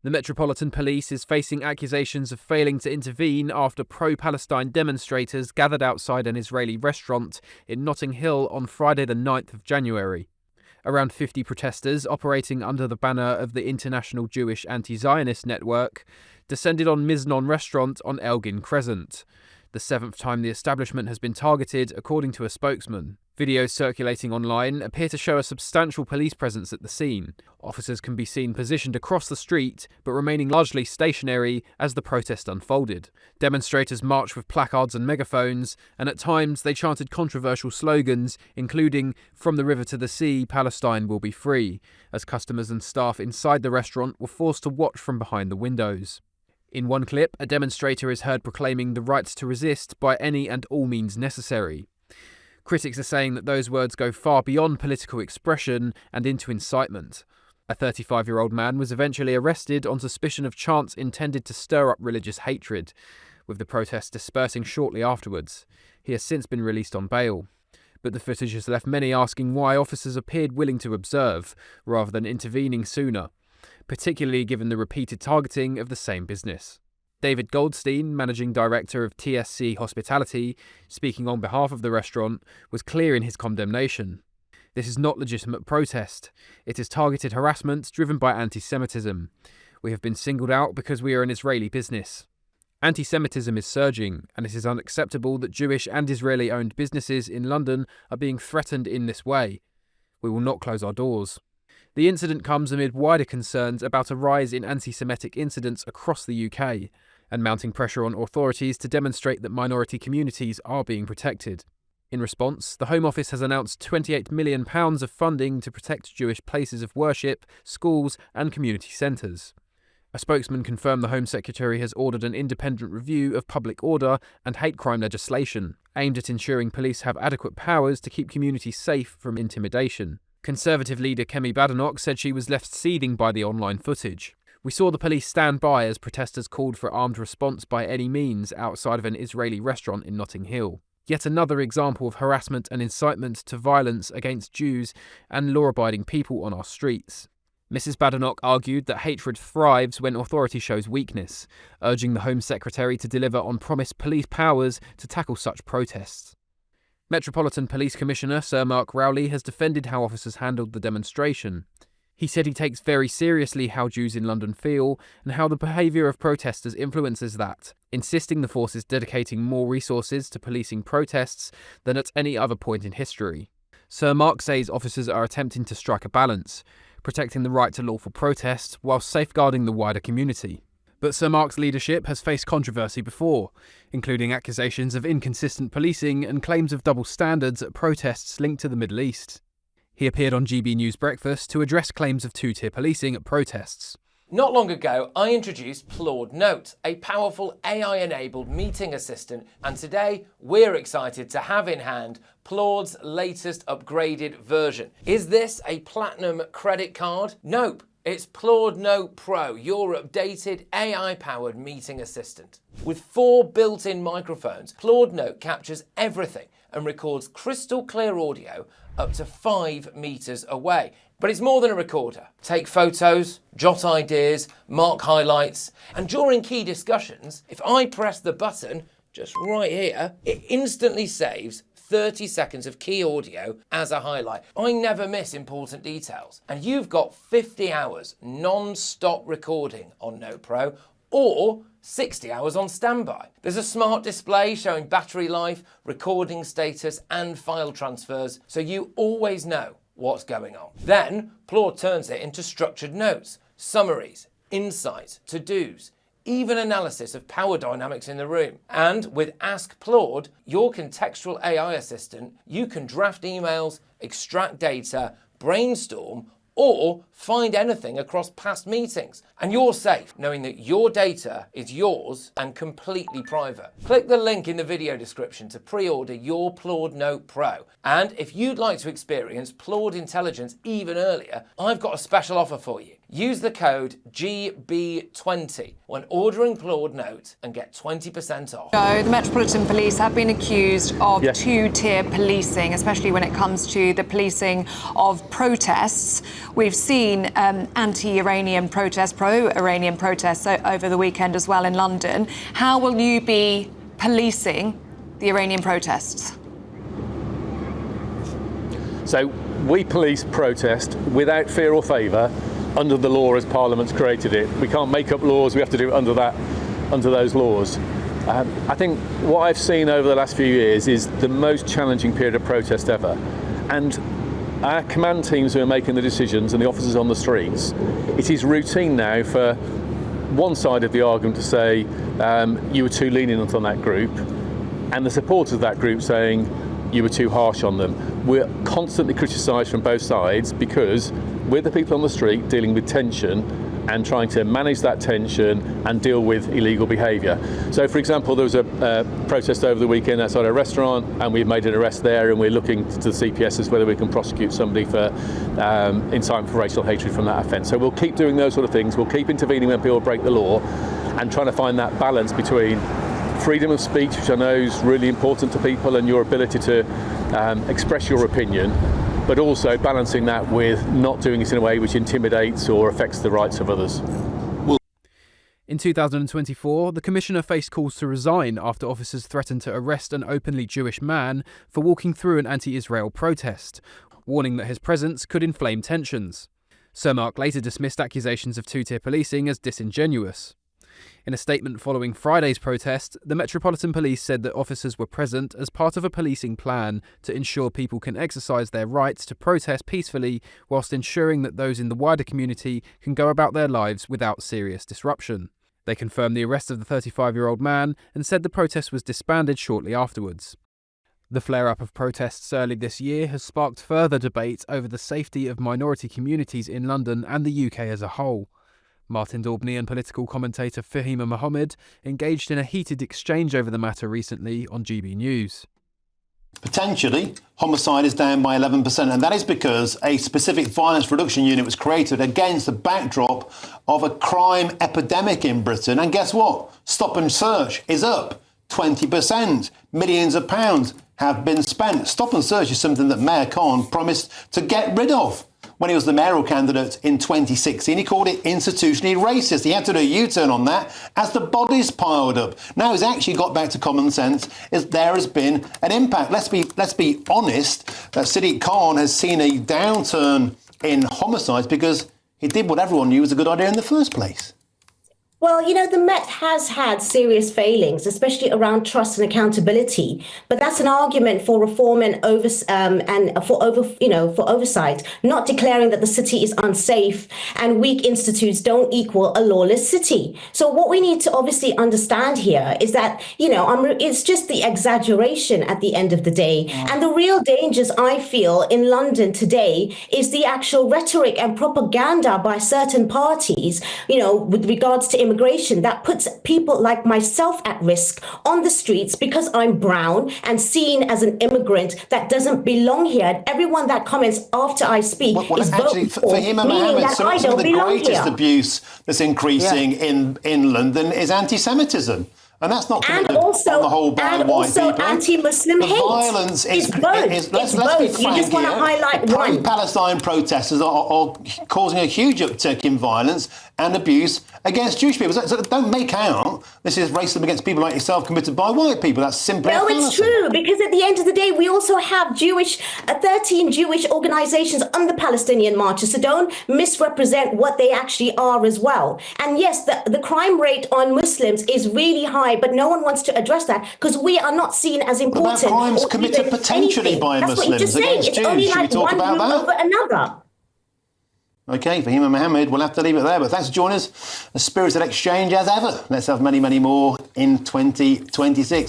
The Metropolitan Police is facing accusations of failing to intervene after pro-Palestine demonstrators gathered outside an Israeli restaurant in Notting Hill on Friday the 9th of January. Around 50 protesters, operating under the banner of the International Jewish Anti-Zionist Network, descended on Miznon restaurant on Elgin Crescent, the seventh time the establishment has been targeted, according to a spokesman. Videos circulating online appear to show a substantial police presence at the scene. Officers can be seen positioned across the street, but remaining largely stationary as the protest unfolded. Demonstrators marched with placards and megaphones, and at times they chanted controversial slogans, including "From the river to the sea, Palestine will be free," as customers and staff inside the restaurant were forced to watch from behind the windows. In one clip, a demonstrator is heard proclaiming the right to resist by any and all means necessary. Critics are saying that those words go far beyond political expression and into incitement. A 35-year-old man was eventually arrested on suspicion of chants intended to stir up religious hatred, with the protests dispersing shortly afterwards. He has since been released on bail. But the footage has left many asking why officers appeared willing to observe, rather than intervening sooner, particularly given the repeated targeting of the same business. David Goldstein, managing director of TSC Hospitality, speaking on behalf of the restaurant, was clear in his condemnation. This is not legitimate protest. It is targeted harassment driven by anti-Semitism. We have been singled out because we are an Israeli business. Anti-Semitism is surging, and it is unacceptable that Jewish and Israeli-owned businesses in London are being threatened in this way. We will not close our doors. The incident comes amid wider concerns about a rise in anti-Semitic incidents across the UK, and mounting pressure on authorities to demonstrate that minority communities are being protected. In response, the Home Office has announced £28 million of funding to protect Jewish places of worship, schools and community centres. A spokesman confirmed the Home Secretary has ordered an independent review of public order and hate crime legislation, aimed at ensuring police have adequate powers to keep communities safe from intimidation. Conservative leader Kemi Badenoch said she was left seething by the online footage. "We saw the police stand by as protesters called for armed response by any means outside of an Israeli restaurant in Notting Hill. Yet another example of harassment and incitement to violence against Jews and law-abiding people on our streets." Mrs. Badenoch argued that hatred thrives when authority shows weakness, urging the Home Secretary to deliver on promised police powers to tackle such protests. Metropolitan Police Commissioner Sir Mark Rowley has defended how officers handled the demonstration. He said he takes very seriously how Jews in London feel and how the behaviour of protesters influences that, insisting the force is dedicating more resources to policing protests than at any other point in history. Sir Mark says officers are attempting to strike a balance, protecting the right to lawful protest while safeguarding the wider community. But Sir Mark's leadership has faced controversy before, including accusations of inconsistent policing and claims of double standards at protests linked to the Middle East. He appeared on GB News Breakfast to address claims of two-tier policing at protests. Not long ago, I introduced Claude Note, a powerful AI-enabled meeting assistant, and today we're excited to have in hand Claude's latest upgraded version. Is this a platinum credit card? Nope. It's Claude Note Pro, your updated AI-powered meeting assistant. With 4 built-in microphones, Claude Note captures everything and records crystal clear audio up to 5 meters away. But it's more than a recorder. Take photos, jot ideas, mark highlights, and during key discussions, if I press the button just right here, it instantly saves 30 seconds of key audio as a highlight. I never miss important details. And you've got 50 hours non-stop recording on Note Pro, or 60 hours on standby. There's a smart display showing battery life, recording status and file transfers, so you always know what's going on. Then Claude turns it into structured notes, summaries, insights, to-dos, even analysis of power dynamics in the room. And with Ask Claude, your contextual AI assistant, you can draft emails, extract data, brainstorm, or find anything across past meetings. And you're safe knowing that your data is yours and completely private. Click the link in the video description to pre-order your Claude Note Pro. And if you'd like to experience Claude Intelligence even earlier, I've got a special offer for you. Use the code GB20 when ordering Plord Note and get 20% off. So the Metropolitan Police have been accused of two-tier policing, especially when it comes to the policing of protests. We've seen anti-Iranian protests, pro-Iranian protests over the weekend as well in London. How will you be policing the Iranian protests? So we police protest without fear or favour under the law as Parliament's created it. We can't make up laws, we have to do it under those laws. I think what I've seen over the last few years is the most challenging period of protest ever. And our command teams who are making the decisions and the officers on the streets, it is routine now for one side of the argument to say you were too lenient on that group, and the supporters of that group saying you were too harsh on them. We're constantly criticised from both sides because we're the people on the street dealing with tension and trying to manage that tension and deal with illegal behaviour. So, for example, there was a protest over the weekend outside a restaurant, and we've made an arrest there, and we're looking to the CPS as whether we can prosecute somebody for incitement for racial hatred from that offence. So we'll keep doing those sort of things. We'll keep intervening when people break the law and trying to find that balance between freedom of speech, which I know is really important to people, and your ability to express your opinion, but also balancing that with not doing it in a way which intimidates or affects the rights of others. In 2024, the Commissioner faced calls to resign after officers threatened to arrest an openly Jewish man for walking through an anti-Israel protest, warning that his presence could inflame tensions. Sir Mark later dismissed accusations of two-tier policing as disingenuous. In a statement following Friday's protest, the Metropolitan Police said that officers were present as part of a policing plan to ensure people can exercise their rights to protest peacefully, whilst ensuring that those in the wider community can go about their lives without serious disruption. They confirmed the arrest of the 35-year-old man and said the protest was disbanded shortly afterwards. The flare-up of protests early this year has sparked further debate over the safety of minority communities in London and the UK as a whole. Martin Daubney and political commentator Fahima Mohammed engaged in a heated exchange over the matter recently on GB News. Potentially, homicide is down by 11%, and that is because a specific violence reduction unit was created against the backdrop of a crime epidemic in Britain. And guess what? Stop and search is up 20%. Millions of pounds have been spent. Stop and search is something that Mayor Khan promised to get rid of. When he was the mayoral candidate in 2016, he called it institutionally racist. He had to do a U-turn on that as the bodies piled up. Now he's actually got back to common sense. There has been an impact. Let's be honest. Sadiq Khan has seen a downturn in homicides because he did what everyone knew was a good idea in the first place. Well, you know, the Met has had serious failings, especially around trust and accountability. But that's an argument for reform and for oversight, not declaring that the city is unsafe and weak institutes don't equal a lawless city. So what we need to obviously understand here is that, it's just the exaggeration at the end of the day. And the real dangers I feel in London today is the actual rhetoric and propaganda by certain parties, with regards to immigration that puts people like myself at risk on the streets because I'm brown and seen as an immigrant that doesn't belong here. And everyone that comments after I speak is actually, for Fahima Mohammed, some of the greatest abuse that's increasing in London is anti-Semitism. And that's not committed on the whole by white people. And also anti-Muslim hate. Violence is both. Let's be frank, you just want to highlight one. Pro-Palestine protesters are causing a huge uptick in violence and abuse against Jewish people. So don't make out this is racism against people like yourself committed by white people. That's simply No, it's true, because at the end of the day, we also have 13 Jewish organizations on the Palestinian marches. So don't misrepresent what they actually are as well. And yes, the crime rate on Muslims is really high, but no one wants to address that because we are not seen as important. What about crimes committed potentially by Muslims against Jews? It's only like Should we talk one about group that? over another. OK, Fahima Mohammed, we'll have to leave it there. But thanks for joining us. A spirited exchange as ever. Let's have many, many more in 2026.